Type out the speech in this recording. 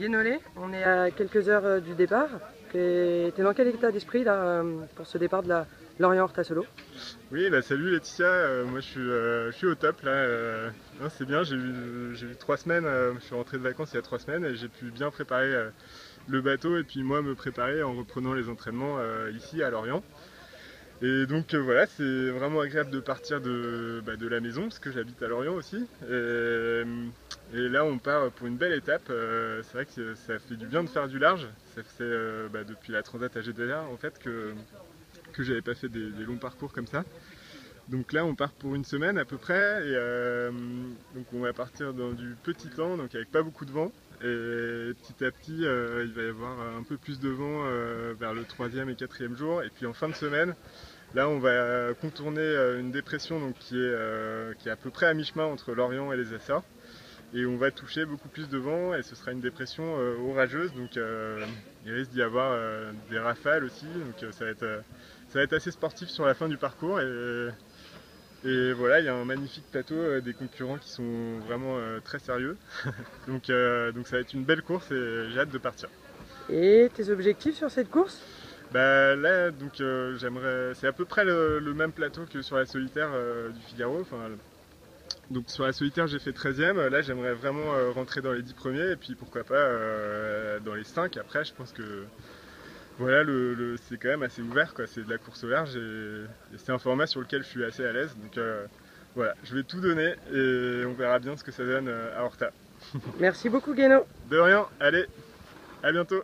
Guénolé, on est à quelques heures du départ. T'es dans quel état d'esprit là pour ce départ de la Lorient-Orta Solo? Oui, bah salut Laetitia, moi je suis au top là. Non, c'est bien, j'ai eu 3 semaines, je suis rentré de vacances il y a 3 semaines et j'ai pu bien préparer le bateau et puis moi me préparer en reprenant les entraînements ici à Lorient. Et donc voilà, c'est vraiment agréable de partir de la maison parce que j'habite à Lorient aussi. Et là on part pour une belle étape. C'est vrai que ça fait du bien de faire du large. Ça fait depuis la Transat à GDR en fait que j'avais pas fait des longs parcours comme ça. Donc là, on part pour une semaine à peu près, et donc on va partir dans du petit temps, donc avec pas beaucoup de vent. Et petit à petit, il va y avoir un peu plus de vent vers le troisième et quatrième jour. Et puis en fin de semaine, là, on va contourner une dépression donc, qui est à peu près à mi-chemin entre l'Orient et les Açores. Et on va toucher beaucoup plus de vent, et ce sera une dépression orageuse, donc il risque d'y avoir des rafales aussi. Donc ça va être assez sportif sur la fin du parcours. Et voilà, il y a un magnifique plateau, des concurrents qui sont vraiment très sérieux. Donc ça va être une belle course et j'ai hâte de partir. Et tes objectifs sur cette course? Bah, là, donc j'aimerais. C'est à peu près le même plateau que sur la solitaire du Figaro. Enfin, donc sur la solitaire, j'ai fait 13e. Là, j'aimerais vraiment rentrer dans les 10 premiers et puis pourquoi pas dans les 5. Après, je pense que voilà, c'est quand même assez ouvert, quoi. C'est de la course au large et c'est un format sur lequel je suis assez à l'aise. Donc voilà, je vais tout donner et on verra bien ce que ça donne à Horta. Merci beaucoup Guéno. De rien, allez, à bientôt.